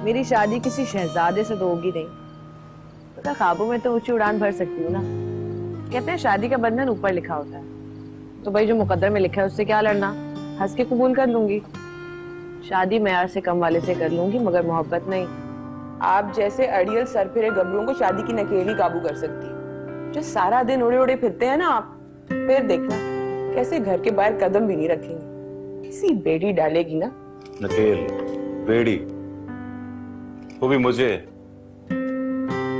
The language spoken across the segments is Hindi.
मेरी शादी किसी शहजादे से तो होगी नहीं, पता ख्वाबों में तो ऊंची उड़ान भर सकती हूँ ना। कहते हैं शादी का बंधन ऊपर लिखा होता है, तो भाई जो मुकद्दर में लिखा है उससे क्या लड़ना, हंस के कबूल कर लूंगी। शादी मेयार से कम वाले से कर लूंगी, मगर मोहब्बत नहीं। आप जैसे अड़ियल सरफिरे गबरों को शादी की नकेली काबू कर सकती है। जो सारा दिन उड़े उड़े फिरते हैं ना आप, फिर देखना कैसे घर के बाहर कदम भी नहीं रखेंगे। इसी बेड़ी डालेगी ना। नकेल, बेड़ी, वो भी मुझे?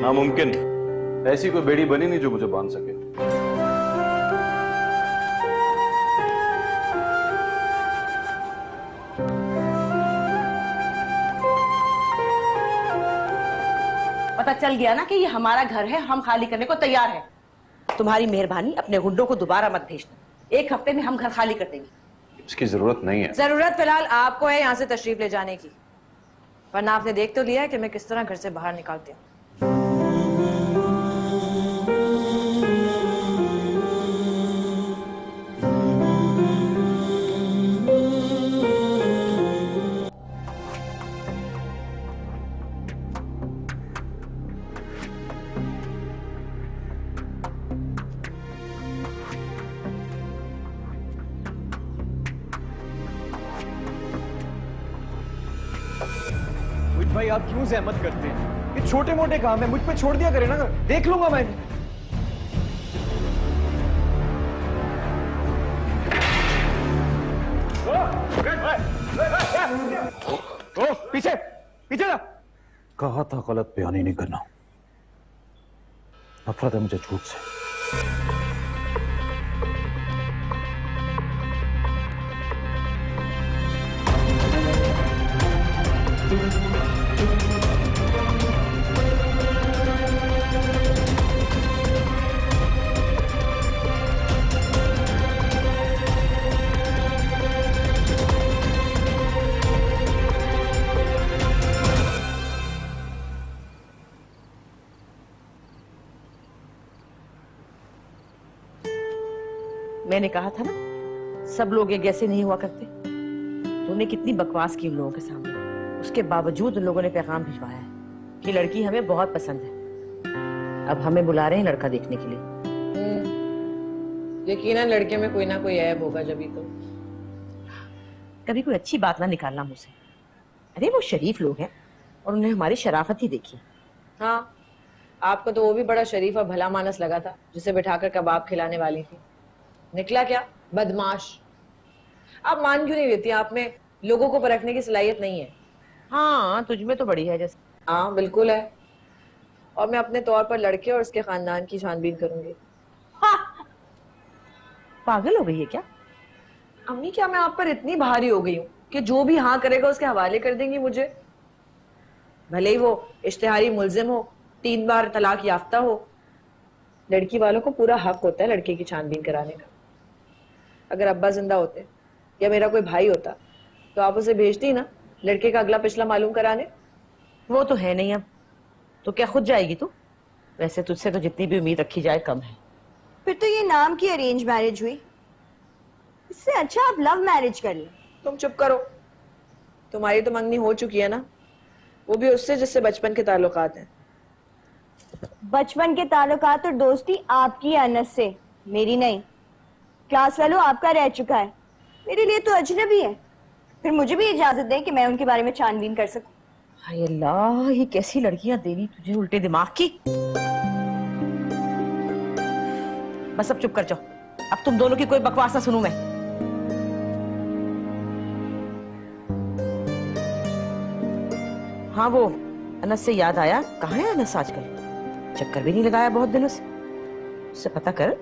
नामुमकिन। ऐसी कोई बेड़ी बनी नहीं जो मुझे बांध सके। पता चल गया ना कि ये हमारा घर है, हम खाली करने को तैयार हैं। तुम्हारी मेहरबानी, अपने गुंडों को दोबारा मत भेजना। 1 हफ्ते में हम घर खाली कर देंगे। इसकी जरूरत नहीं है। जरूरत फिलहाल आपको है यहाँ से तशरीफ ले जाने की, वरना आपने देख तो लिया है कि मैं किस तरह घर से बाहर निकालती हूँ। भाई आप क्यों जहमत करते हैं? ये छोटे मोटे काम है, मुझ पे छोड़ दिया करे ना, देख लूंगा मैं। ओ, पीछे पीछे ना। कहा था गलत बयानी नहीं करना। नफरत है मुझे झूठ से। मैंने कहा था ना, सब लोग एक जैसे नहीं हुआ करते। तूने कितनी बकवास की उन लोगों के सामने, उसके बावजूद उन लोगों ने पैगाम भिजवाया है कि लड़की हमें बहुत पसंद है। अब हमें बुला रहे हैं लड़का देखने के लिए। यकीनन लड़के में कोई ना कोई ऐब होगा, जभी तो। कभी कोई अच्छी बात ना निकालना मुझसे। अरे वो शरीफ लोग हैं और उन्हें हमारी शराफत ही देखी। हाँ, आपको तो वो भी बड़ा शरीफ और भला मानस लगा था जिसे बिठाकर कबाब खिलाने वाली थी। निकला क्या बदमाश। आप मान क्यों नहीं लेती? आप में लोगों को परखने की सलाहियत नहीं है। हाँ, तुझमें तो बड़ी है जैसे। हाँ बिल्कुल है, और मैं अपने तौर पर लड़के और उसके खानदान की छानबीन करूंगी। हाँ, पागल हो गई है क्या? अम्मी, क्या मैं आप पर इतनी भारी हो गई हूँ कि जो भी हाँ करेगा उसके हवाले कर देंगी मुझे? भले ही वो इश्तिहारी मुल्जिम हो, 3 बार तलाक याफ्ता हो, लड़की वालों को पूरा हक होता है लड़के की छानबीन कराने का। अगर अब्बा जिंदा होते या मेरा कोई भाई होता तो आप उसे भेजती ना लड़के का अगला पिछला मालूम कराने। वो तो है नहीं, अब तो क्या खुद जाएगी तू? वैसे तुझसे तो जितनी भी उम्मीद रखी जाए कम है। फिर तो ये नाम की अरेंज मैरिज हुई, इससे अच्छा आप लव मैरिज कर लें। तुम चुप करो, तुम्हारी तो मंगनी हो चुकी है ना, वो भी उससे जिससे बचपन के ताल्लुकात हैं। बचपन के ताल्लुकात और दोस्ती आपकी अनस से, मेरी नहीं। क्लास फेलो आपका रह चुका है, मेरे लिए तो अजनबी है। फिर मुझे भी इजाजत दें कि मैं उनके बारे में छानबीन कर सकूं। हाय अल्लाह, ये कैसी लड़कियां दे रही तुझे उल्टे दिमाग की। बस अब चुप कर जाओ, अब तुम दोनों की कोई बकवास ना सुनूं मैं। हाँ, वो अनस से याद आया, कहाँ है अनस आजकल? चक्कर भी नहीं लगाया बहुत दिनों से। उससे पता कर,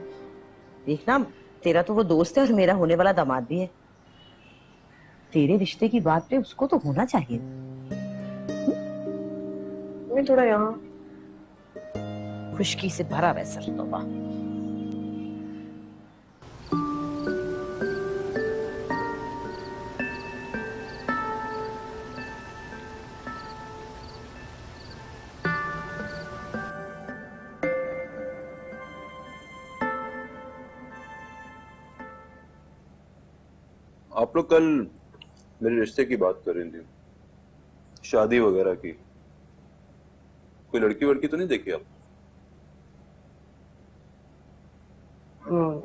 देखना तेरा तो वो दोस्त है और मेरा होने वाला दामाद भी है। तेरे रिश्ते की बात पे उसको तो होना चाहिए। मैं थोड़ा यहाँ खुशकी से भरा वैसा तौबा। आप लोग कल मेरे रिश्ते की बात कर रही थी, शादी वगैरह की कोई लड़की वड़की तो नहीं देखी आप?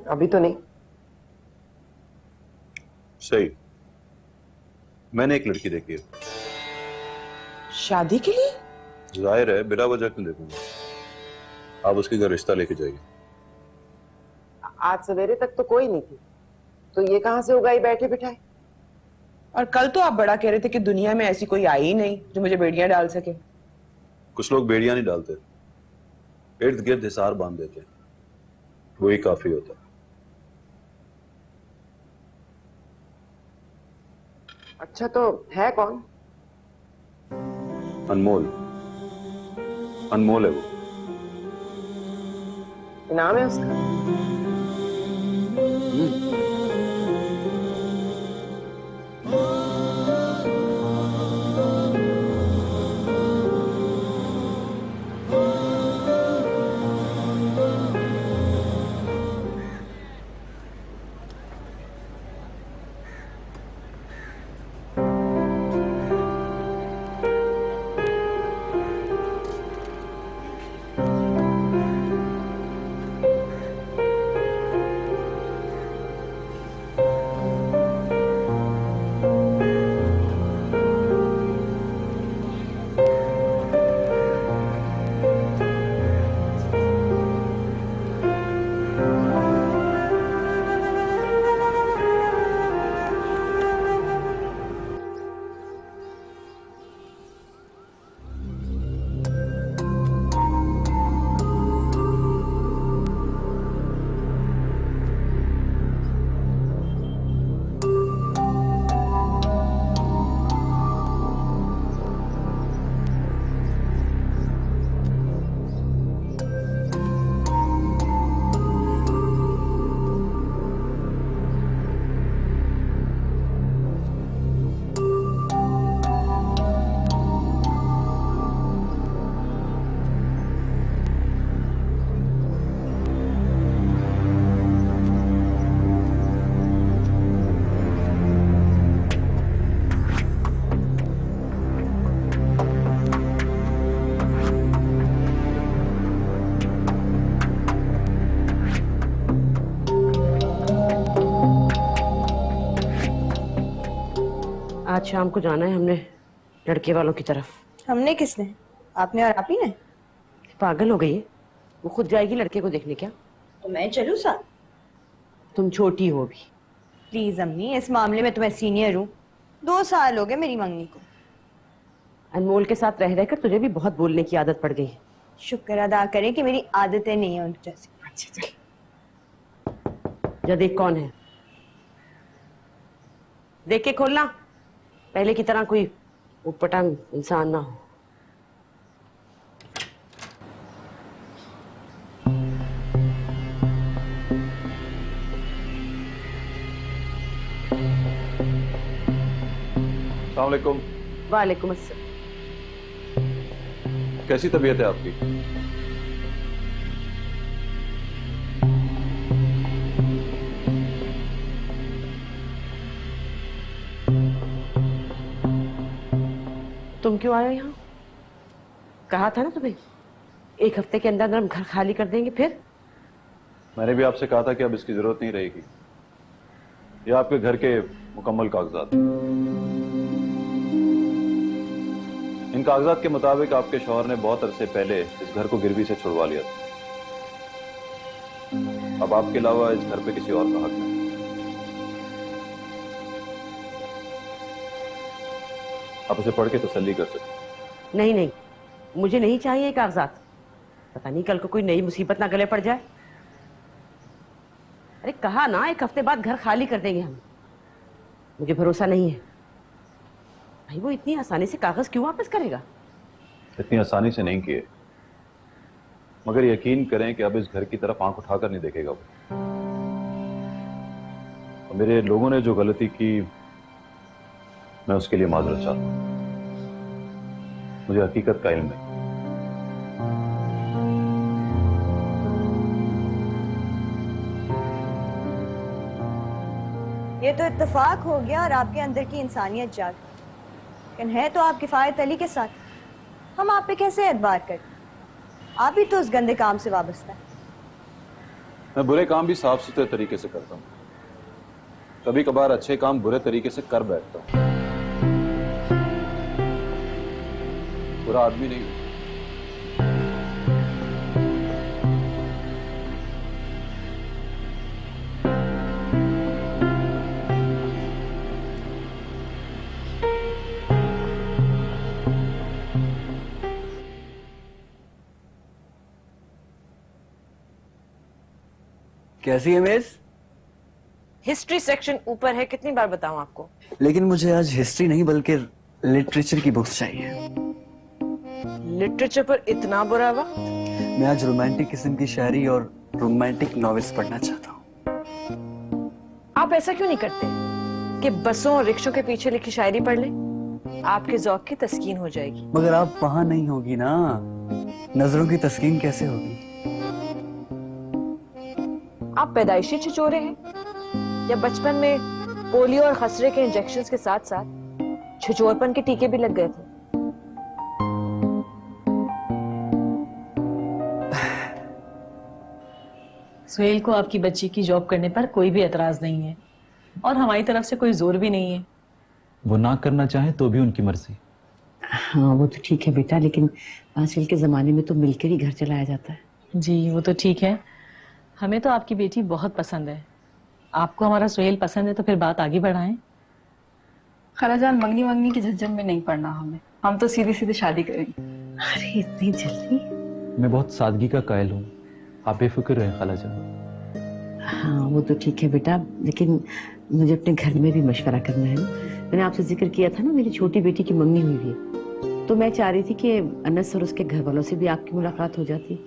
अभी तो नहीं। सही, मैंने एक लड़की देखी है। शादी के लिए? जाहिर है, बिना वजह क्यों देखूंगा। आप उसके घर रिश्ता लेके जाइए। आज सवेरे तक तो कोई नहीं थी, तो ये कहां से उगाई बैठे बिठाए? और कल तो आप बड़ा कह रहे थे कि दुनिया में ऐसी कोई आई ही नहीं जो मुझे बेड़ियां डाल सके। कुछ लोग बेड़ियां नहीं डालते, इर्द गिर्द हिसार बांध देते, वही काफी होता। अच्छा, तो है कौन? अनमोल, अनमोल है वो। नाम है उसका? आज शाम को जाना है हमने लड़के वालों की तरफ। हमने किसने? आपने और आप ही ने? पागल हो गई है, वो खुद जाएगी लड़के को देखने। क्या तो मैं चलूं साथ? तुम छोटी हो भी। प्लीज अम्मी, इस मामले में तो मैं सीनियर हूँ। 2 साल हो गए मेरी मंगनी को। अनमोल के साथ रह रहकर तुझे भी बहुत बोलने की आदत पड़ गई है। शुक्र अदा करें कि मेरी आदतें नहीं है उनकी जैसी। अच्छा चल, जा देख कौन है, देख के खोलना, पहले की तरह कोई उटपटांग इंसान ना हो। अस्सलाम वालेकुम। वालेकुम अस्सलाम। कैसी तबीयत है आपकी? तुम क्यों आए हो यहाँ? कहा था ना तुम्हें 1 हफ्ते के अंदर हम घर खाली कर देंगे। फिर मैंने भी आपसे कहा था कि अब इसकी जरूरत नहीं रहेगी। ये आपके घर के मुकम्मल कागजात। इन कागजात के मुताबिक आपके शौहर ने बहुत अरसे पहले इस घर को गिरवी से छुड़वा लिया था। अब आपके अलावा इस घर पे किसी और का हक नहीं। आप उसे पढ़ के तसल्ली कर सकते। नहीं नहीं, मुझे नहीं चाहिए कागजात। पता नहीं कल को कोई नई मुसीबत ना गले पड़ जाए। अरे कहा ना 1 हफ्ते बाद घर खाली कर देंगे हम। मुझे भरोसा नहीं है भाई, वो इतनी आसानी से कागज क्यों वापस करेगा? इतनी आसानी से नहीं किए, मगर यकीन करें कि अब इस घर की तरफ आंख उठाकर नहीं देखेगा वो। और मेरे लोगों ने जो गलती की, मैं उसके लिए माजरत चाहता हूं। मुझे हकीकत का इल्म है। ये तो इत्तेफाक हो गया और आपके अंदर की इंसानियत जाग। लेकिन है तो आप किफायत अली के साथ, हम आप पे कैसे एतबार करते? आप ही तो उस गंदे काम से वाबस्ता है। मैं बुरे काम भी साफ सुथरे तरीके से करता हूँ, कभी कभार अच्छे काम बुरे तरीके से कर बैठता हूँ। बुरा आदमी नहीं हूं। कैसी है मिस? हिस्ट्री सेक्शन ऊपर है, कितनी बार बताऊं आपको? लेकिन मुझे आज हिस्ट्री नहीं बल्कि लिटरेचर की बुक्स चाहिए। लिटरेचर पर इतना बुरा वक्त? मैं आज रोमांटिक किस्म की शायरी और रोमांटिक नॉवेल्स पढ़ना चाहता हूँ। आप ऐसा क्यों नहीं करते कि बसों और रिक्शों के पीछे लिखी शायरी पढ़ लें? आपके ज़ौक़ की तस्कीन हो जाएगी। मगर आप वहां नहीं होगी ना, नजरों की तस्कीन कैसे होगी? आप पैदाइशी छिचोरे हैं या बचपन में पोलियो और खसरे के इंजेक्शंस के साथ साथ छिचोरपन के टीके भी लग गए थे? सुहेल को आपकी बच्ची की जॉब करने पर कोई भी एतराज नहीं है और हमारी तरफ से कोई जोर भी नहीं है। वो ना करना चाहे तो भी उनकी मर्जी। हाँ वो तो ठीक है बेटा, लेकिन आजकल के जमाने में तो मिलकर ही घर चलाया जाता है। जी वो तो ठीक है, हमें तो आपकी बेटी बहुत पसंद है। आपको हमारा सुहेल पसंद है तो फिर बात आगे बढ़ाएं। खालाजान मंगनी मंगनी की झंझट में नहीं पड़ना हमें, हम तो सीधी सीधी शादी करेंगे। अरे इतनी जल्दी? मैं बहुत सादगी का कायल हूँ, आप बेफिक्र रहें खालाजान। हाँ वो तो ठीक है बेटा, लेकिन मुझे अपने घर में भी मशवरा करना है ना। मैंने आपसे जिक्र किया था ना, मेरी छोटी बेटी की मंगनी हुई है, तो मैं चाह रही थी कि अनस और उसके घर वालों से भी आपकी मुलाकात हो जाती।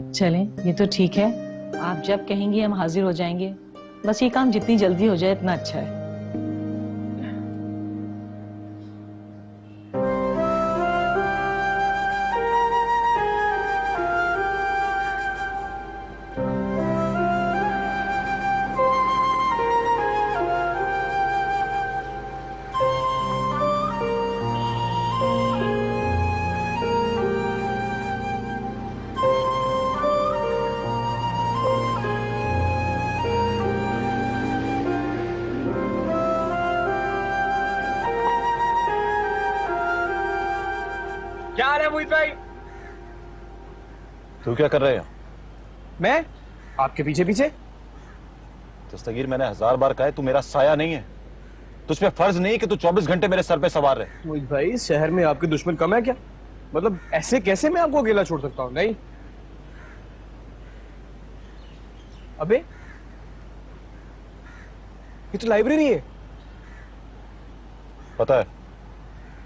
चलें ये तो ठीक है, आप जब कहेंगी हम हाजिर हो जाएंगे। बस ये काम जितनी जल्दी हो जाए इतना अच्छा है। क्या हाल है मोहित भाई? तू क्या कर रहे हैं? मैं आपके पीछे पीछे। दस्तगीर, मैंने 1000 बार कहा है तू मेरा साया नहीं है। तुझ पे फर्ज नहीं कि तू 24 घंटे मेरे सर पे सवार रहे। मोहित भाई इस शहर में आपके दुश्मन कम है क्या? मतलब ऐसे कैसे मैं आपको अकेला छोड़ सकता हूँ? नहीं। अबे ये तो लाइब्रेरी है। पता है।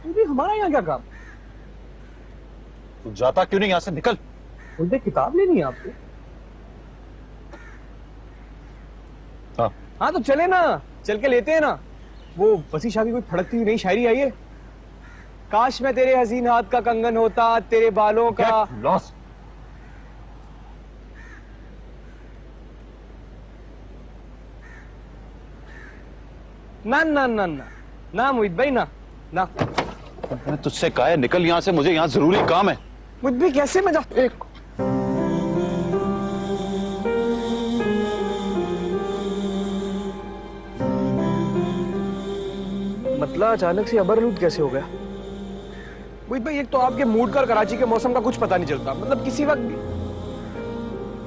तो भी हमारा यहाँ क्या काम? तू जाता क्यों नहीं यहाँ से? निकल। मुझे किताब लेनी है आपको। हाँ हाँ तो चले ना, चल के लेते हैं ना। वो बसी शादी कोई फड़कती हुई नई शायरी आई है। काश मैं तेरे हसीन हाथ का कंगन होता, तेरे बालों का लॉस। ना ना ना ना ना मोहित भाई ना ना। मैंने तुझसे कहा है निकल यहाँ से, मुझे यहाँ जरूरी काम है। मोहित भाई कैसे मैं जा? एक मतलब अचानक से अबरलूद कैसे हो गया? मोहित भाई एक तो आपके मूड का और कराची के मौसम का कुछ पता नहीं चलता, मतलब किसी वक्त भी।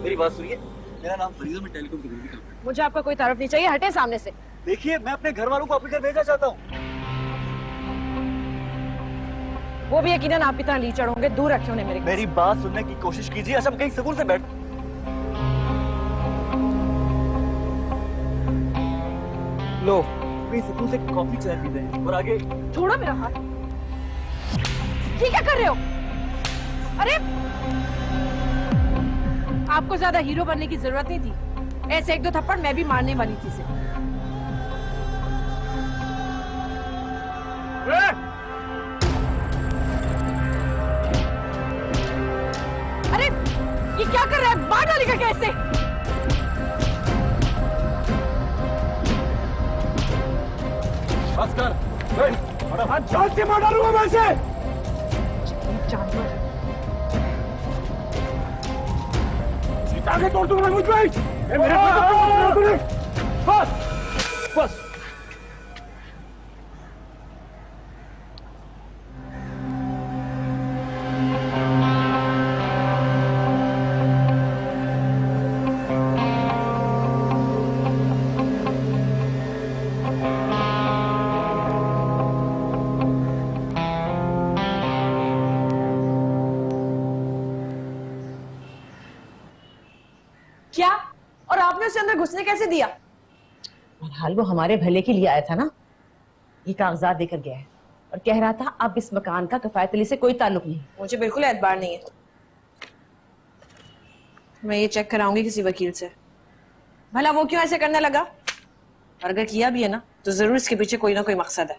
मेरी बात सुनिए, मेरा नाम फरीद है, मैं टेलीकॉम की डिग्री करता हूं। मुझे आपका कोई तारुफ नहीं चाहिए, हटे सामने से। देखिए मैं अपने घर वालों को अपने घर भेजना चाहता हूँ। वो भी यकीनन आप की तरह लीचड़ होंगे, दूर रखे उन्हें मेरे। मेरी बात सुनने की कोशिश कीजिए। अच्छा कहीं सुकून से बैठ। लो कहीं सुकून से कॉफी चाय पीते हैं और आगे। छोड़ो मेरा हाथ। ये क्या कर रहे हो? अरे आपको ज्यादा हीरो बनने की जरूरत नहीं थी। ऐसे एक दो थप्पड़ मैं भी मारने वाली थी इसे। अरे ये क्या कर रहा है? मार डालेगा कैसे? बस कर। जान से मार डालूंगा मैं इसे। आगे तोड़ दूंगा मुझ पे। मेरे तूने बस बस। क्या? और आपने उसे अंदर घुसने कैसे दिया? हाल वो हमारे भले के लिए आया था ना, ये कागजात देकर गया है और कह रहा था अब इस मकान का कफायत अली से कोई ताल्लुक नहीं। मुझे बिल्कुल एतबार नहीं है। मैं ये चेक कराऊंगी किसी वकील से, भला वो क्यों ऐसे करने लगा, और अगर किया भी है ना तो जरूर इसके पीछे कोई ना कोई मकसद है।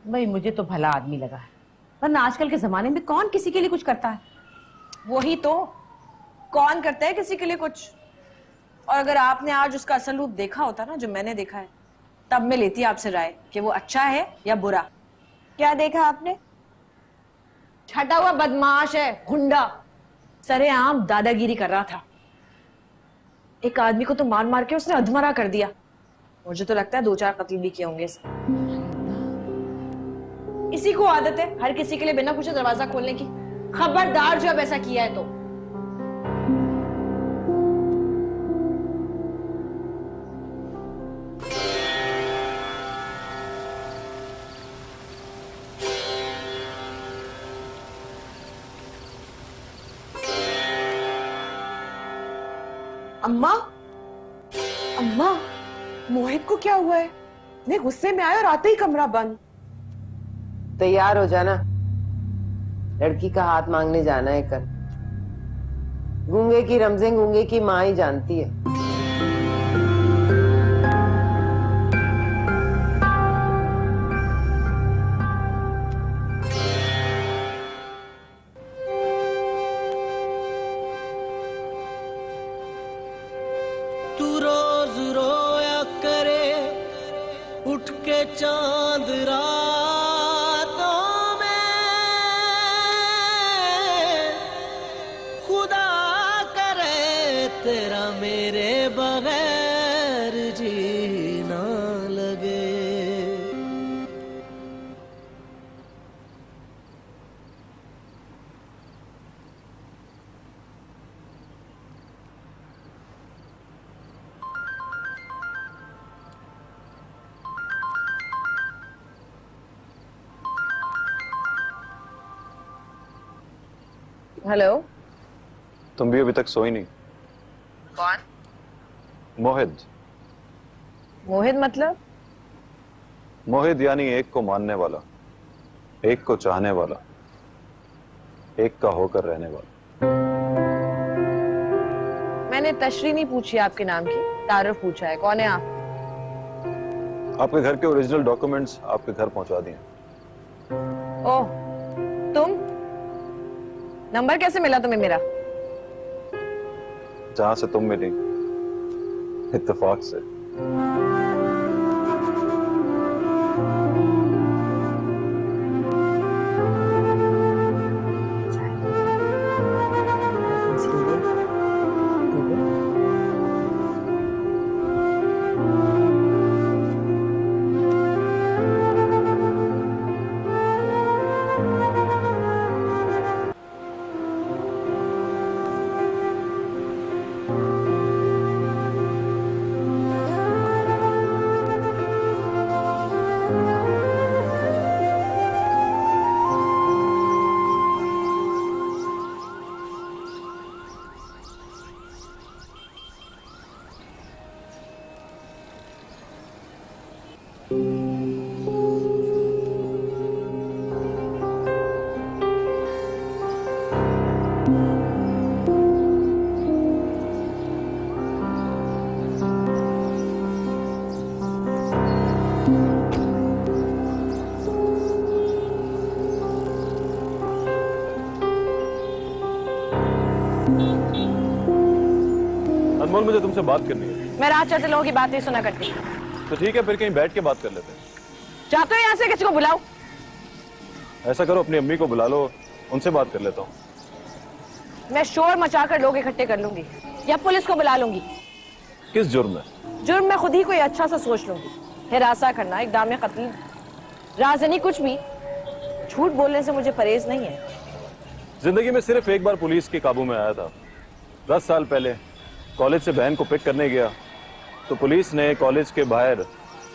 भाई मुझे तो भला आदमी लगा है, वरना आजकल के जमाने में कौन किसी के लिए कुछ करता है। वही तो, कौन करता है किसी के लिए कुछ। और अगर आपने आज उसका असल रूप देखा होता ना, जो मैंने देखा है, तब मैं लेती आपसे राय कि वो अच्छा है या बुरा। क्या देखा आपने? छटा हुआ बदमाश है, गुंडा, सरेआम दादागिरी कर रहा था। एक आदमी को तो मार मार के उसने अधमरा कर दिया। मुझे तो लगता है 2-4 कत्ल भी किए होंगे इसने। इसी को आदत है हर किसी के लिए बिना पूछे दरवाजा खोलने की। खबरदार जो अब ऐसा किया है तो। अम्मा, अम्मा, मोहित को क्या हुआ है? इतने गुस्से में आया और आते ही कमरा बंद। तैयार हो जाना, लड़की का हाथ मांगने जाना है कल। गूंगे की रमजें गूंगे की माँ ही जानती है। तू रोज रोया करे उठ के चांद रातों में, खुदा करे तेरा मेरे बगैर जीना लगे। हेलो। तुम भी अभी तक सोई नहीं? कौन? मोहित। मोहित मतलब? मोहित यानी एक को मानने वाला, एक को चाहने वाला, एक का होकर रहने वाला। मैंने तशरी नहीं पूछी आपके नाम की, तारुफ पूछा है। कौन है आप? आपके घर के ओरिजिनल डॉक्यूमेंट्स आपके घर पहुंचा दिए। ओह, तुम? नंबर कैसे मिला तुम्हें मेरा? जहां से तुम मिली, इत्तेफाक से। अनमोल, मुझे तुमसे बात करनी है। मैं रात चलते लोगों की बात नहीं सुना करती। तो ठीक है, फिर कहीं बैठ के बात कर लेते हैं। जाते हो यहाँ से, किसी को बुलाओ। ऐसा करो, अपनी अम्मी को बुला लो, उनसे बात कर लेता हूँ। मैं शोर मचाकर लोग इकट्ठे कर लूंगी या पुलिस को बुला लूंगी। किस जुर्म में? जुर्म मैं खुद ही कोई अच्छा सा सोच लूंगी। हिरासा करना, इक़दाम कत्ल, राज़नी, कुछ भी। झूठ बोलने से मुझे परहेज नहीं है। जिंदगी में सिर्फ एक बार पुलिस के काबू में आया था। 10 साल पहले कॉलेज से बहन को पिक करने गया तो पुलिस ने कॉलेज के बाहर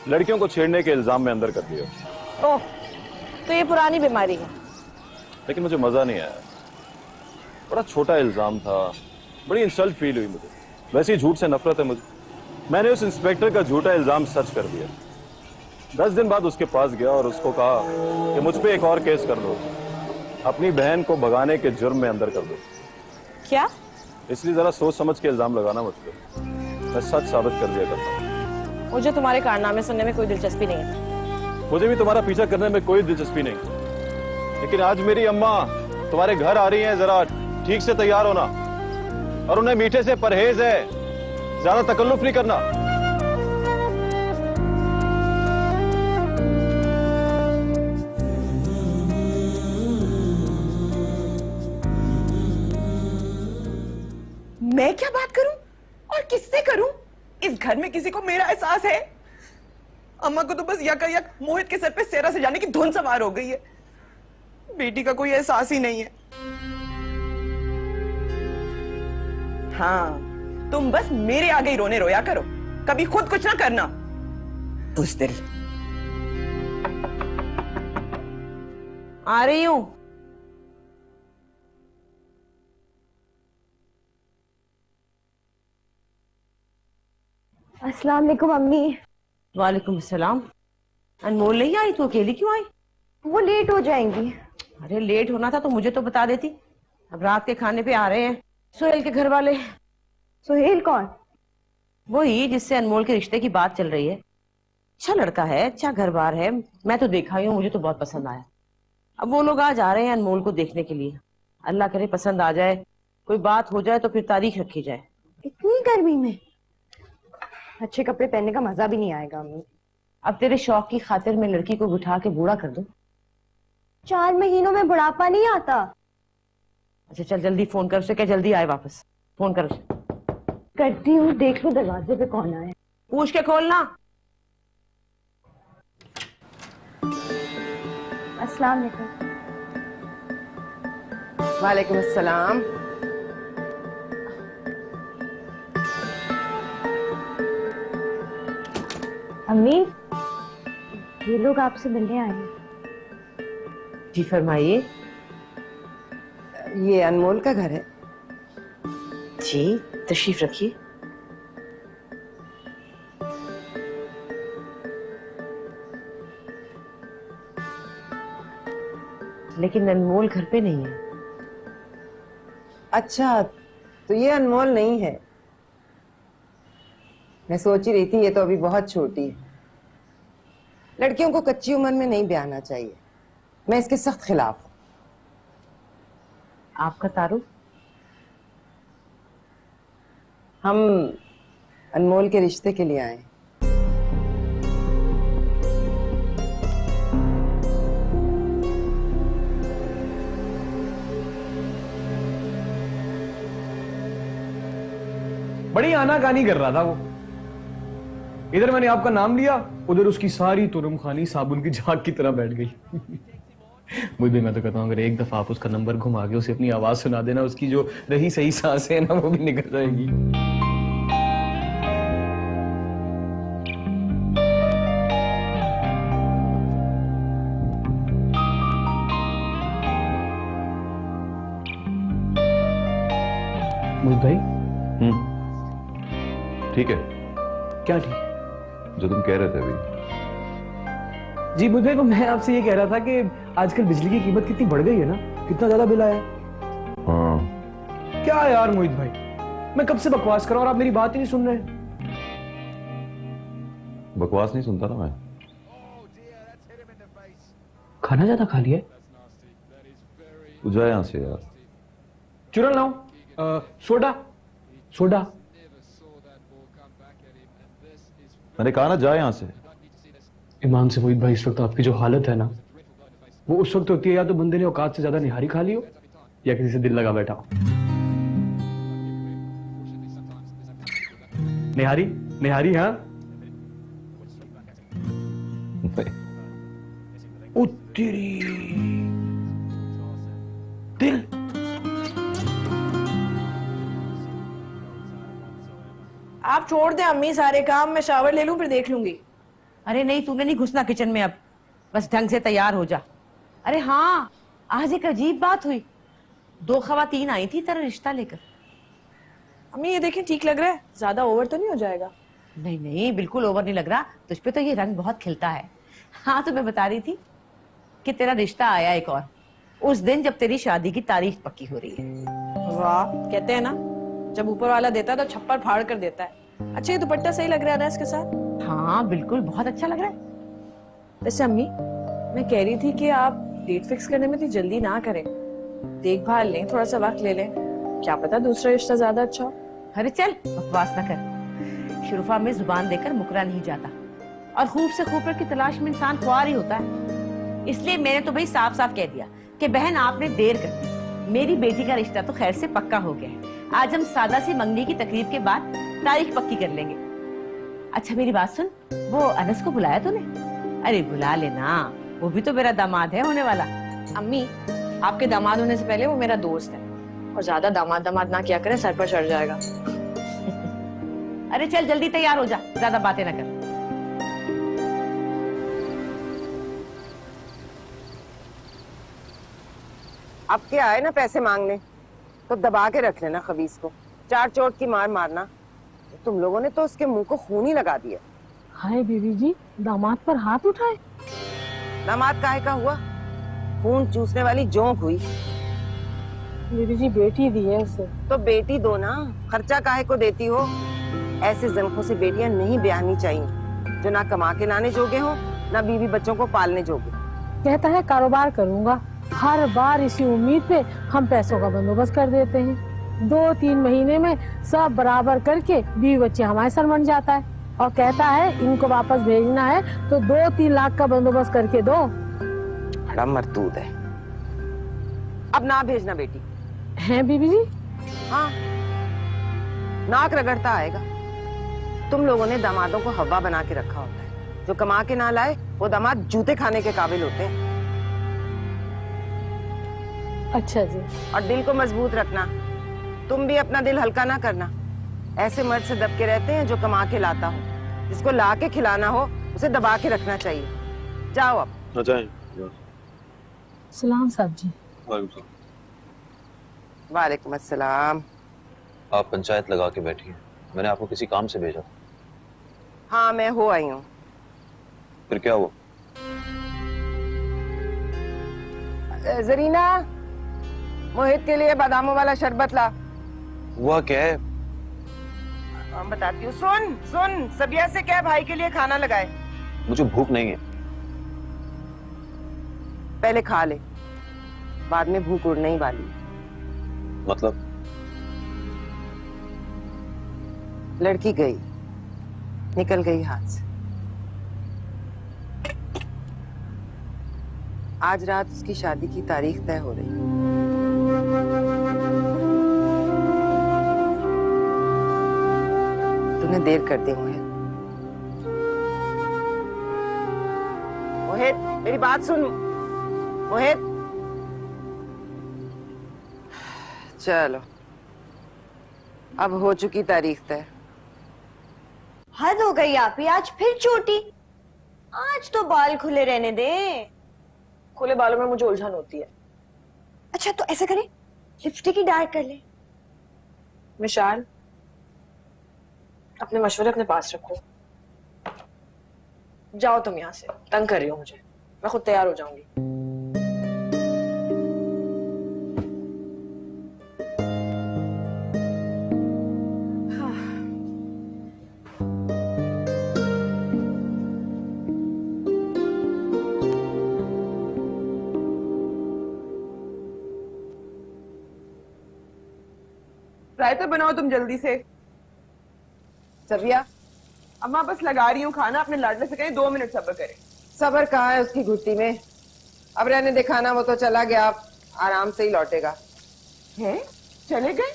लड़कियों को छेड़ने के इल्जाम में अंदर कर दिया। ओह, तो ये पुरानी बीमारी है। लेकिन मुझे मजा नहीं आया। बड़ा छोटा इल्जाम था, बड़ी इंसल्ट फील हुई मुझे। वैसे ही झूठ से नफरत है मुझे। मैंने उस इंस्पेक्टर का झूठा इल्जाम सच कर दिया। 10 दिन बाद उसके पास गया और उसको कहा कि मुझ पे एक और केस कर दो, अपनी बहन को भगाने के जुर्म में अंदर कर दो। क्या? इसलिए जरा सोच समझ के इल्जाम लगाना मुझ पे, मैं सच साबित कर दिया करता हूँ। मुझे तुम्हारे कारनामे सुनने में कोई दिलचस्पी नहीं है। मुझे भी तुम्हारा पीछा करने में कोई दिलचस्पी नहीं, लेकिन आज मेरी अम्मा तुम्हारे घर आ रही हैं, जरा ठीक से तैयार होना और उन्हें मीठे से परहेज है, ज्यादा तकल्लुफ नहीं करना। मैं क्या बात करूं और किससे करूं? इस घर में किसी को मेरा एहसास है? अम्मा को तो बस यकायक मोहित के सर पे सेहरा से जाने की धुन सवार हो गई है। बेटी का कोई एहसास ही नहीं है। हाँ, तुम बस मेरे आगे ही रोने रोया करो, कभी खुद कुछ ना करना। बुज़दिल। आ रही हूं। अस्सलाम वालेकुम अम्मी। वालेकुम अस्सलाम। अनमोल नहीं आई? तू अकेली क्यों आई? वो लेट हो जाएंगी। अरे लेट होना था तो मुझे तो बता देती। अब रात के खाने पे आ रहे हैं सुहेल के घर वाले। सुहेल कौन? वही जिससे अनमोल के रिश्ते की बात चल रही है। अच्छा लड़का है, अच्छा घर बार है, मैं तो देखा ही हूँ, मुझे तो बहुत पसंद आया। अब वो लोग आज आ रहे हैं अनमोल को देखने के लिए। अल्लाह करे पसंद आ जाए, कोई बात हो जाए तो फिर तारीख रखी जाए। इतनी गर्मी में अच्छे कपड़े पहनने का मजा भी नहीं आएगा अम्मी। अब तेरे शौक की खातिर मैं लड़की को बिठा के बूढ़ा कर दूं? 4 महीनों में बुढ़ापा नहीं आता। अच्छा चल जल्दी फोन कर उसे, क्या जल्दी आए वापस। फोन कर उसे। करती हूँ, देख लो दरवाजे पे कौन आया। पूछ के खोलना। अस्सलाम वालेकुम। वालेकुम अस्सलाम। अम्मी, ये लोग आपसे मिलने आए हैं। जी फरमाइए। ये अनमोल का घर है? जी तशरीफ रखिए। लेकिन अनमोल घर पे नहीं है। अच्छा, तो ये अनमोल नहीं है। मैं सोच ही रही थी ये तो अभी बहुत छोटी है। लड़कियों को कच्ची उम्र में नहीं ब्याहना चाहिए, मैं इसके सख्त खिलाफ हूं। आपका तारुफ? हम अनमोल के रिश्ते के लिए आए। बड़ी आनाकानी कर रहा था वो। इधर मैंने आपका नाम लिया, उधर उसकी सारी तुरम खानी साबुन की झाग की तरह बैठ गई। मुझे मैं तो कहता हूँ अगर एक दफा आप उसका नंबर घुमा के उसे अपनी आवाज सुना देना, उसकी जो रही सही सांसें है ना वो भी निकल जाएगी। मोहित भाई। ठीक है। क्या ठीक? जो तुम कह रहे थे अभी। जी मुझे तो मैं आपसे ये कह रहा था कि आजकल बिजली की कीमत कितनी बढ़ गई है ना, कितना ज्यादा बिल आया। हाँ। क्या यार मोहित भाई, मैं कब से बकवास कर रहा हूं और आप मेरी बात ही नहीं सुन रहे। बकवास नहीं सुनता ना मैं। खाना ज्यादा खा लिया? तू जा यहां से यार। चुरा लाऊं? सोडा? सोडा? मैंने कहा ना जा यहां से। ईमान से मोहित भाई, इस वक्त आपकी जो हालत है ना, वो उस वक्त होती है या तो बंदे ने औकात से ज्यादा निहारी खा ली हो या किसी से दिल लगा बैठा हो। निहारी निहारी, हाँ ओ तेरी दिल। आप छोड़ दे अम्मी सारे काम, मैं शावर ले लूं फिर देख लूंगी। अरे नहीं, तूने नहीं घुसना किचन में अब, बस ढंग से तैयार हो जा। अरे हाँ, आज एक अजीब बात हुई। 2 खवातीन आई थी तेरा रिश्ता लेकर। अम्मी ये देखें, ठीक लग रहा है? ज्यादा ओवर तो नहीं हो जाएगा? नहीं नहीं, बिल्कुल ओवर नहीं लग रहा। तुझ पे तो ये रंग बहुत खिलता है। हाँ, तो मैं बता रही थी कि तेरा रिश्ता आया एक और, उस दिन जब तेरी शादी की तारीख पक्की हो रही है। वाह, कहते हैं ना जब ऊपर वाला देता है तो छप्पर फाड़ कर देता है। अच्छा, ये दुपट्टा सही लग रहा है ना इसके साथ? हाँ बिल्कुल, बहुत अच्छा लग रहा है। वैसे अम्मी, मैं कह रही थी कि आप डेट फिक्स करने में इतनी जल्दी ना करें, देखभाल लें, थोड़ा सा वक्त ले लें, क्या पता दूसरा रिश्ता ज्यादा अच्छा हो। अरे चल, बकवास ना कर। शुरुफा में जुबान देकर मुकरा नहीं जाता, और खूब से खूबसूरत की तलाश में इंसान ख्वार ही होता है। इसलिए मैंने तो भाई साफ साफ कह दिया कि बहन आपने देर कर दी, मेरी बेटी का रिश्ता तो खैर से पक्का हो गया है। आज हम सादा सी मंगनी की तकरीब के बाद तारीख पक्की कर लेंगे। अच्छा मेरी बात सुन, वो अनस को बुलाया तूने? अरे बुला लेना, वो भी तो मेरा दामाद है होने वाला। अम्मी, आपके दामाद होने से पहले वो मेरा दोस्त है, और ज्यादा दामाद दामाद ना किया करें, सर पर चढ़ जाएगा। अरे चल जल्दी तैयार हो जा, ज्यादा बातें ना कर। अब क्या आए ना पैसे मांगने, तो दबा के रख लेना खबीस को, 4 चोट की मार मारना। तुम लोगों ने तो उसके मुंह को खून ही लगा दिया। हाय बीबी जी, दामाद पर हाथ उठाए। दामाद काहे का हुआ? खून चूसने वाली जोंक हुई। बीबी जी बेटी दी है उसे। तो बेटी दो ना, खर्चा काहे को देती हो? ऐसे जंखों से बेटियां नहीं ब्याहनी चाहिए जो ना कमा के लाने जोगे हो, ना बीवी बच्चों को पालने जोगे। कहता है कारोबार करूंगा, हर बार इसी उम्मीद पे हम पैसों का बंदोबस्त कर देते हैं। 2-3 महीने में सब बराबर करके बीवी बच्चे हमारे सर बन जाता है, और कहता है इनको वापस भेजना है तो 2-3 लाख का बंदोबस्त करके दो। बड़ा मरदूद है। अब ना भेजना बेटी। हैं बीबी जी? हाँ, नाक रगड़ता आएगा। तुम लोगों ने दामादों को हवा बना के रखा होता है, जो कमा के ना लाए वो दामाद जूते खाने के काबिल होते हैं। अच्छा जी। और दिल को मजबूत रखना, तुम भी अपना दिल हल्का ना करना। ऐसे मर्द से दब के रहते हैं जो कमा के लाता हो, जिसको ला के खिलाना हो उसे दबा के रखना चाहिए। जाओ अब। सलाम साहब जी। वालेकुम अस्सलाम। आप पंचायत लगा के बैठी हैं, मैंने आपको किसी काम से भेजा। हाँ मैं हो आई हूँ। फिर क्या हुआ? जरीना, मोहित के लिए बादामों वाला शरबत ला। हुआ क्या है? हम बताती हूँ। सुन सुन, सबिया से क्या भाई के लिए खाना लगाए। मुझे भूख नहीं है। पहले खा ले, बाद में भूख उड़ने ही वाली। मतलब? लड़की गई, निकल गई हाथ से। आज रात उसकी शादी की तारीख तय हो रही है। तूने देर कर दी मोहित। मोहित मेरी बात सुन। मोहित चलो, अब हो चुकी तारीख तय। हद हो गई आप ही, आज फिर चोटी। आज तो बाल खुले रहने दे। खुले बालों में मुझे उलझन होती है। अच्छा तो ऐसा करें, लिपस्टिक ही डार्क कर ले। विशाल, अपने मशवरे अपने पास रखो। जाओ तुम यहाँ से, तंग कर रही हो मुझे। मैं खुद तैयार हो जाऊंगी। रायता बनाओ तुम जल्दी से। सबिया, अम्मा बस लगा रही हूँ खाना, अपने लाडले से कहें 2 मिनट सब्र करें। सबर कहाँ है उसकी घुट्टी में। अब रहने दिखाना, वो तो चला गया, आप आराम से ही लौटेगा। हैं? चले गए?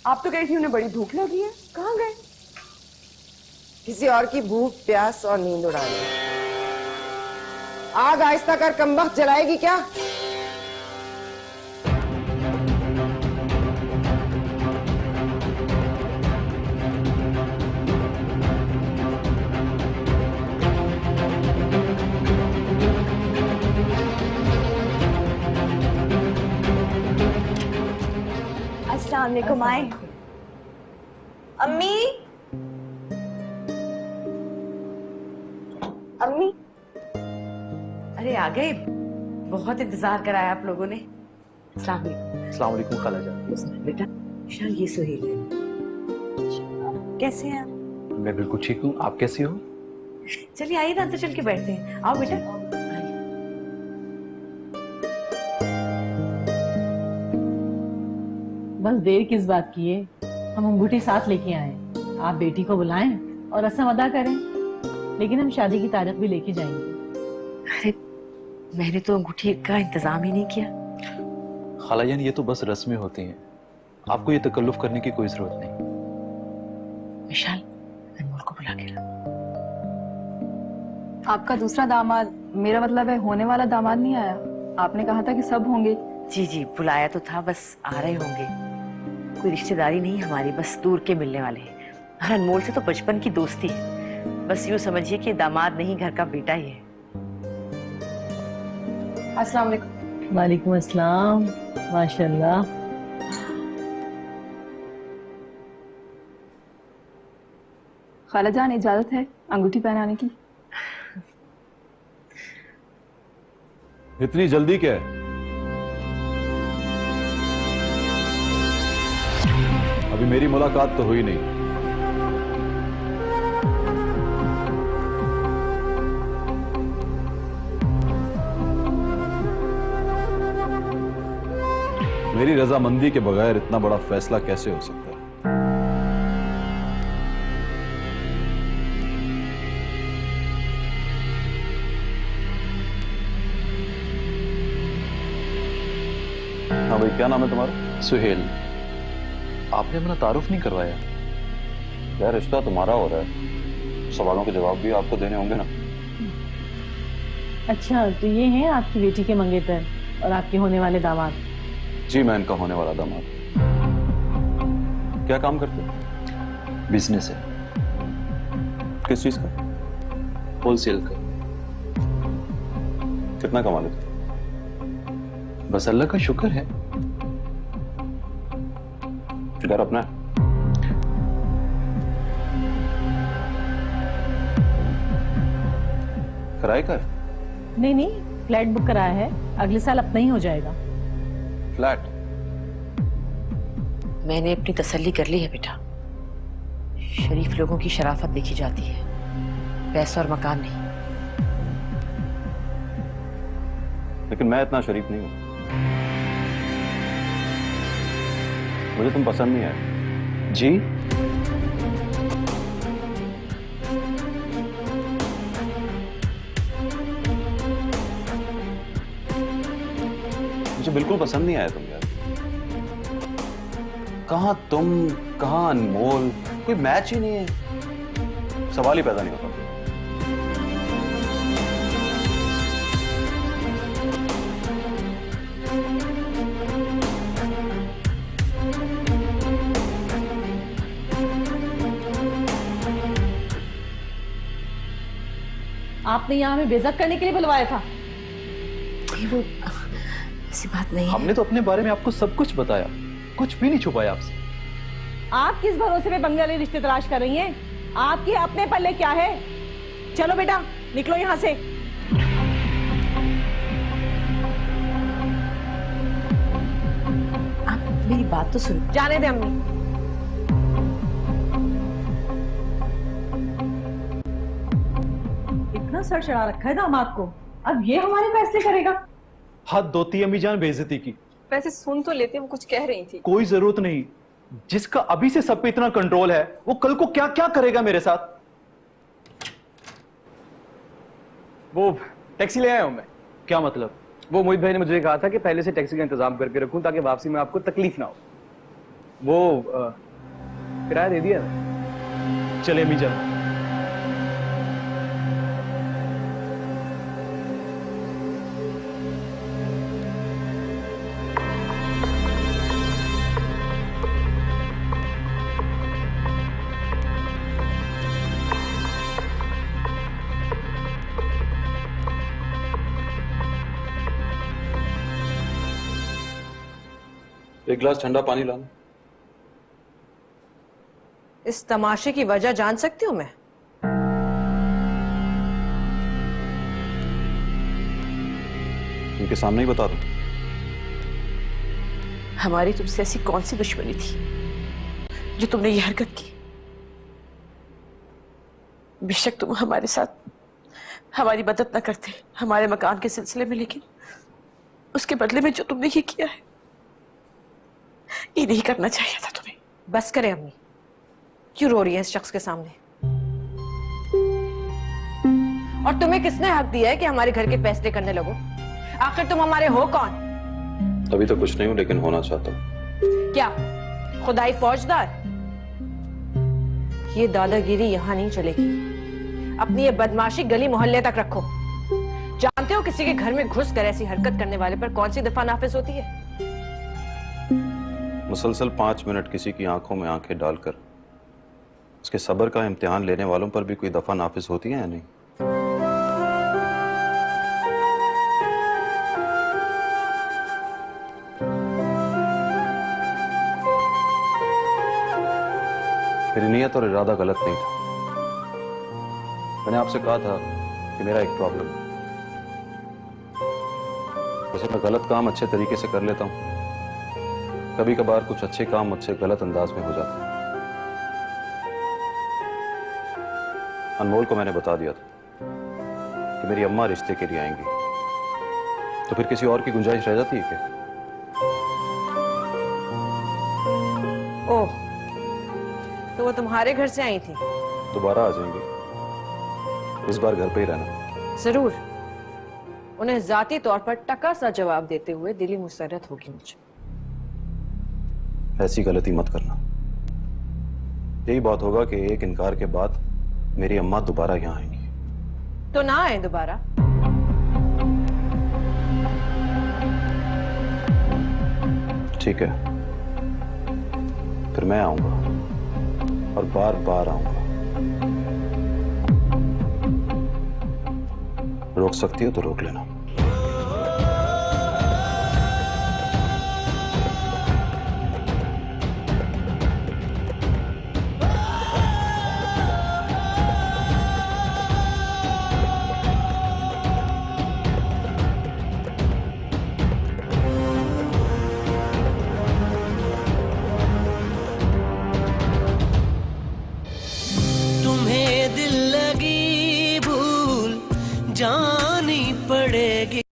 आप तो कह रही थी उन्हें बड़ी भूख लगी है, कहाँ गए? किसी और की भूख प्यास और नींद उड़ाने। आग आहिस्ता कर, कमबख्त जलाएगी क्या? अस्सलाम वालेकुम। आए अम्मी, अम्मी। अरे आ गए, बहुत इंतजार कराया आप लोगों ने। अस्सलाम वालेकुम खालाजान। बेटा विशाल, ये सुहेल है। कैसे हैं आप? मैं बिल्कुल ठीक हूँ, आप कैसी हो? चलिए आइए ना, अंदर चल के बैठते हैं। आओ बेटा। बस देर किस बात की है, हम अंगूठी साथ लेके आए। आप बेटी को बुलाएं और रस्म अदा करें, लेकिन हम शादी की तारीख भी लेके जाएंगे। अरे मैंने तो अंगूठी का इंतजाम ही नहीं किया। खालाजान, ये तो बस रस्में होती हैं, आपको ये तकल्लुफ करने की कोई जरूरत नहीं। विशाल, अनमोल को बुला के ला। आपका दूसरा दामाद, मेरा मतलब है होने वाला दामाद, नहीं आया? आपने कहा था कि सब होंगे। जी जी, बुलाया तो था, बस आ रहे होंगे। कोई रिश्तेदारी नहीं हमारी, बस दूर के मिलने वाले हैं। और अनमोल से तो बचपन की दोस्ती है, बस यूं समझिए कि दामाद नहीं, घर का बेटा ही है। अस्सलाम वालेकुम। वालेकुम अस्सलाम। माशाल्लाह। खालाजान, इजाजत है अंगूठी पहनाने की? इतनी जल्दी क्या है? अभी मेरी मुलाकात तो हुई नहीं। मेरी रजामंदी के बगैर इतना बड़ा फैसला कैसे हो सकता है? हाँ भाई, क्या नाम है तुम्हारा? सुहेल। आपने अपना तारुफ नहीं करवाया। यार, रिश्ता तुम्हारा हो रहा है, सवालों के जवाब भी आपको देने होंगे ना। अच्छा, तो ये हैं आपकी बेटी के मंगेतर और आपके होने वाले दामाद? जी, मैं इनका होने वाला दामाद। क्या काम करते हो? बिजनेस है। किस चीज का? होलसेल का। कितना कमा लेते? बस अल्लाह का शुक्र है। घर अपना है? किराए का? नहीं नहीं, फ्लैट बुक कराया है, अगले साल अपना ही हो जाएगा। फ्लैट? मैंने अपनी तसल्ली कर ली है बेटा। शरीफ लोगों की शराफत देखी जाती है, पैसा और मकान नहीं। लेकिन मैं इतना शरीफ नहीं हूं। मुझे तुम पसंद नहीं आए। जी? मुझे बिल्कुल पसंद नहीं आया तुम यार। कहां तुम, कहां अनमोल, कोई मैच ही नहीं है। सवाल ही पैदा नहीं होता। आपने यहाँ हमें बेइज्जत करने के लिए बुलवाया था? वो ऐसी बात नहीं है। हमने तो अपने बारे में आपको सब कुछ बताया, कुछ भी नहीं छुपाया आपसे। आप किस भरोसे पे बंगाली रिश्ते तलाश कर रही हैं? आपके अपने पल्ले क्या है? चलो बेटा, निकलो यहाँ से। आप मेरी बात तो सुनो। जाने दे अम्मी। इतना सर चढ़ा रखा है दामाद को, अब ये हमारे फैसले करेगा? हद होती है अम्मी जान बेइज्जती की। वैसे सुन तो लेते, वो कुछ कह रही थी। कोई जरूरत नहीं। जिसका अभी से सब पे इतना कंट्रोल है, वो कल को क्या क्या करेगा मेरे साथ। वो टैक्सी ले आया हूं मैं। क्या मतलब? वो मोहित भाई ने मुझे कहा था कि पहले से टैक्सी का इंतजाम करके रखूं ताकि वापसी में आपको तकलीफ ना हो। वो किराया दे दिया है। चले अम्मी जान। एक गिलास ठंडा पानी लाना। इस तमाशे की वजह जान सकती हूँ मैं? उनके सामने ही बता दूं। हमारी तुमसे ऐसी कौन सी दुश्मनी थी जो तुमने ये हरकत की? बेशक तुम हमारे साथ हमारी मदद न करते हमारे मकान के सिलसिले में, लेकिन उसके बदले में जो तुमने ये किया है, ये नहीं करना चाहिए था तुम्हें। बस करें अम्मी, क्यों रो रही है इस शख्स के सामने? और तुम्हें किसने हक दिया है कि हमारे घर के फैसले करने लगो? आखिर तुम हमारे हो कौन? अभी तो कुछ नहीं हूं, लेकिन होना चाहता हूं। क्या खुदाई फौजदार? ये दादागिरी यहां नहीं चलेगी। अपनी ये बदमाशी गली मोहल्ले तक रखो। जानते हो किसी के घर में घुस कर ऐसी हरकत करने वाले पर कौन सी दफा नाफिज होती है? मुसलसल 5 मिनट किसी की आंखों में आंखें डालकर उसके सब्र का इम्तिहान लेने वालों पर भी कोई दफा नाफिज होती है या नहीं? मेरी नीयत और इरादा गलत नहीं था। मैंने आपसे कहा था कि मेरा एक प्रॉब्लम है। वैसे मैं गलत काम अच्छे तरीके से कर लेता हूं, कभी कभार कुछ अच्छे काम मुझसे गलत अंदाज में हो जाते हैं। अनमोल को मैंने बता दिया था कि मेरी अम्मा रिश्ते के लिए आएंगी, तो फिर किसी और की गुंजाइश रह जाती है क्या? ओह, तो वो तुम्हारे घर से आई थी? दोबारा आ जाएंगी, इस बार घर पे ही रहना। जरूर। उन्हें जाती तौर पर टका सा जवाब देते हुए दिली मुसर्रत होगी मुझे। ऐसी गलती मत करना। यही बात होगा कि एक इनकार के बाद मेरी अम्मा दोबारा यहां आएंगी। तो ना आए दोबारा। ठीक है, फिर मैं आऊंगा और बार बार आऊंगा। रोक सकती हो तो रोक लेना। तुम्हें दिल लगी भूल जानी पड़ेगी।